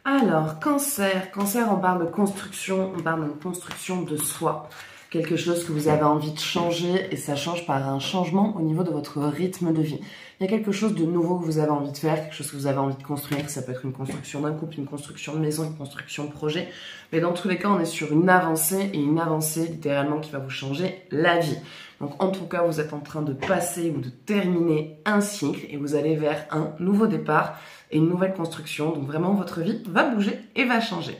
Alors, cancer, on parle de construction, on parle de construction de soi. Quelque chose que vous avez envie de changer et ça change par un changement au niveau de votre rythme de vie. Il y a quelque chose de nouveau que vous avez envie de faire, quelque chose que vous avez envie de construire. Ça peut être une construction d'un couple, une construction de maison, une construction de projet. Mais dans tous les cas, on est sur une avancée et une avancée littéralement qui va vous changer la vie. Donc en tout cas, vous êtes en train de passer ou de terminer un cycle et vous allez vers un nouveau départ et une nouvelle construction. Donc vraiment, votre vie va bouger et va changer.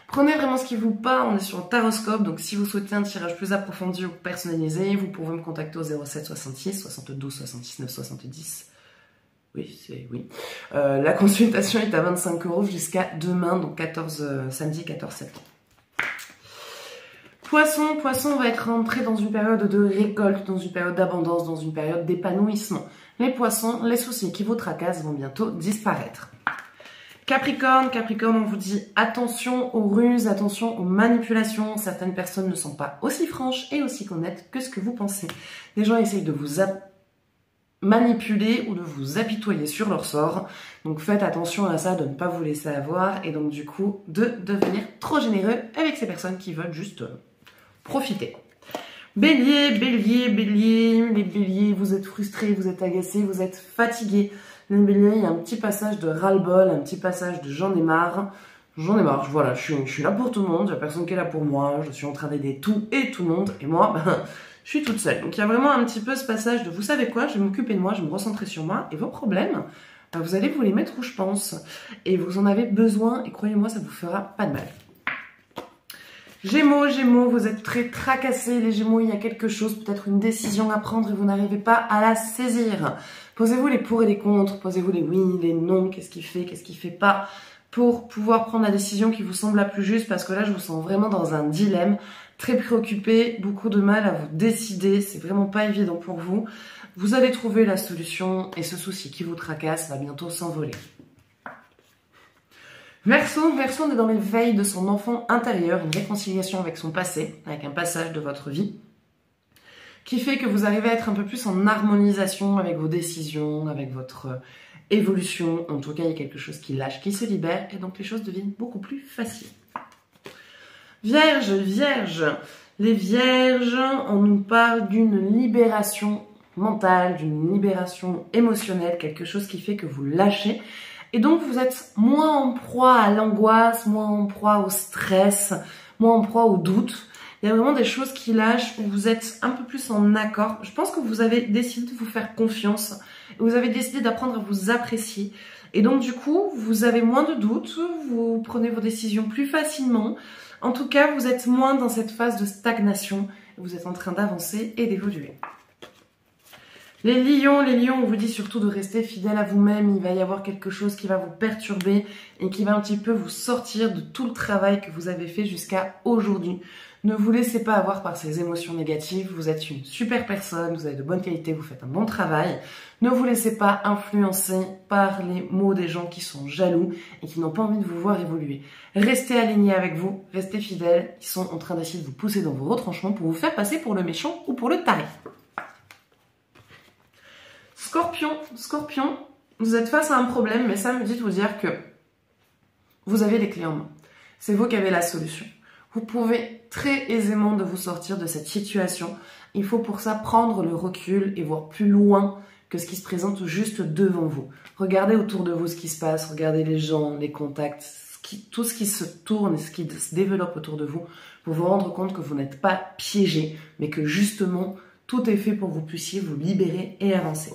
Prenez vraiment ce qui vous parle, on est sur le taroscope, donc si vous souhaitez un tirage plus approfondi ou personnalisé, vous pouvez me contacter au 07 66 72 79 70. Oui, c'est oui. La consultation est à 25 € jusqu'à demain, donc samedi 14 septembre. Poisson va être rentré dans une période de récolte, dans une période d'abondance, dans une période d'épanouissement. Les poissons, les soucis qui vous tracassent vont bientôt disparaître. Capricorne, on vous dit attention aux ruses, attention aux manipulations. Certaines personnes ne sont pas aussi franches et aussi honnêtes que ce que vous pensez. Les gens essayent de vous manipuler ou de vous apitoyer sur leur sort. Donc faites attention à ça, de ne pas vous laisser avoir et donc du coup de devenir trop généreux avec ces personnes qui veulent juste profiter. Bélier, les béliers, vous êtes frustrés, vous êtes agacés, vous êtes fatigués. Les béliers, il y a un petit passage de ras-le-bol, un petit passage de j'en ai marre. J'en ai marre, voilà, je suis là pour tout le monde, il n'y a personne qui est là pour moi, je suis en train d'aider tout et tout le monde, et moi, je suis toute seule. Donc il y a vraiment un petit peu ce passage de vous savez quoi, je vais m'occuper de moi, je vais me recentrer sur moi, et vos problèmes, vous allez vous les mettre où je pense. Et vous en avez besoin, et croyez-moi, ça vous fera pas de mal. Gémeaux, vous êtes très tracassés. Les Gémeaux, il y a quelque chose, peut-être une décision à prendre et vous n'arrivez pas à la saisir. Posez-vous les pour et les contre, posez-vous les oui, les non, qu'est-ce qui fait pas, pour pouvoir prendre la décision qui vous semble la plus juste, parce que là, je vous sens vraiment dans un dilemme, très préoccupé, beaucoup de mal à vous décider, c'est vraiment pas évident pour vous. Vous allez trouver la solution et ce souci qui vous tracasse va bientôt s'envoler. Verseau, on est dans l'éveil de son enfant intérieur, une réconciliation avec son passé, avec un passage de votre vie, qui fait que vous arrivez à être un peu plus en harmonisation avec vos décisions, avec votre évolution. En tout cas, il y a quelque chose qui lâche, qui se libère, et donc les choses deviennent beaucoup plus faciles. Vierge, les vierges, on nous parle d'une libération mentale, d'une libération émotionnelle, quelque chose qui fait que vous lâchez. Et donc, vous êtes moins en proie à l'angoisse, moins en proie au stress, moins en proie au doute. Il y a vraiment des choses qui lâchent, où vous êtes un peu plus en accord. Je pense que vous avez décidé de vous faire confiance. Vous avez décidé d'apprendre à vous apprécier. Et donc, du coup, vous avez moins de doutes, vous prenez vos décisions plus facilement. En tout cas, vous êtes moins dans cette phase de stagnation. Vous êtes en train d'avancer et d'évoluer. Les lions, on vous dit surtout de rester fidèle à vous-même. Il va y avoir quelque chose qui va vous perturber et qui va un petit peu vous sortir de tout le travail que vous avez fait jusqu'à aujourd'hui. Ne vous laissez pas avoir par ces émotions négatives. Vous êtes une super personne, vous avez de bonnes qualités, vous faites un bon travail. Ne vous laissez pas influencer par les mots des gens qui sont jaloux et qui n'ont pas envie de vous voir évoluer. Restez alignés avec vous, restez fidèles. Ils sont en train d'essayer de vous pousser dans vos retranchements pour vous faire passer pour le méchant ou pour le taré. Scorpion, vous êtes face à un problème, mais ça me dit de vous dire que vous avez les clés en main. C'est vous qui avez la solution. Vous pouvez très aisément de vous sortir de cette situation. Il faut pour ça prendre le recul et voir plus loin que ce qui se présente juste devant vous. Regardez autour de vous ce qui se passe, regardez les gens, les contacts, tout ce qui se tourne et ce qui se développe autour de vous, pour vous rendre compte que vous n'êtes pas piégé, mais que justement, tout est fait pour que vous puissiez vous libérer et avancer.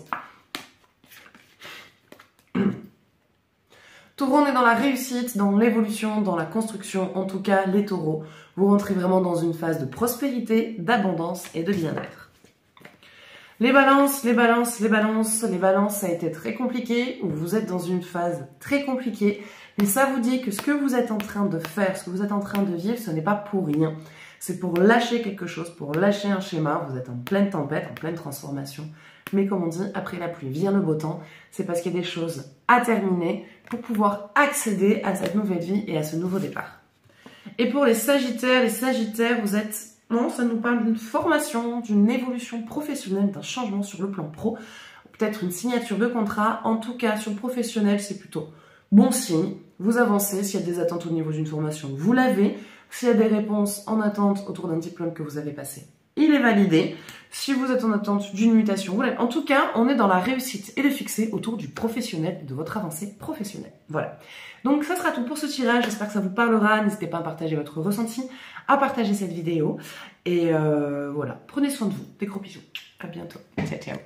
Taureau, on est dans la réussite, dans l'évolution, dans la construction. En tout cas, les taureaux, vous rentrez vraiment dans une phase de prospérité, d'abondance et de bien-être. Les balances, ça a été très compliqué, ou vous êtes dans une phase très compliquée, mais ça vous dit que ce que vous êtes en train de faire, ce que vous êtes en train de vivre, ce n'est pas pour rien. C'est pour lâcher quelque chose, pour lâcher un schéma. Vous êtes en pleine tempête, en pleine transformation. Mais comme on dit, après la pluie vient le beau temps. C'est parce qu'il y a des choses à terminer pour pouvoir accéder à cette nouvelle vie et à ce nouveau départ. Et pour les Sagittaires, vous êtes... Non, ça nous parle d'une formation, d'une évolution professionnelle, d'un changement sur le plan pro. Peut-être une signature de contrat. En tout cas, sur le professionnel, c'est plutôt bon signe, vous avancez. S'il y a des attentes au niveau d'une formation, vous l'avez. S'il y a des réponses en attente autour d'un diplôme que vous avez passé, il est validé. Si vous êtes en attente d'une mutation, voilà. En tout cas, on est dans la réussite et le succès autour du professionnel, de votre avancée professionnelle. Voilà. Donc, ça sera tout pour ce tirage. J'espère que ça vous parlera. N'hésitez pas à partager votre ressenti, à partager cette vidéo. Et voilà. Prenez soin de vous. Des gros bisous. À bientôt. Ciao, ciao.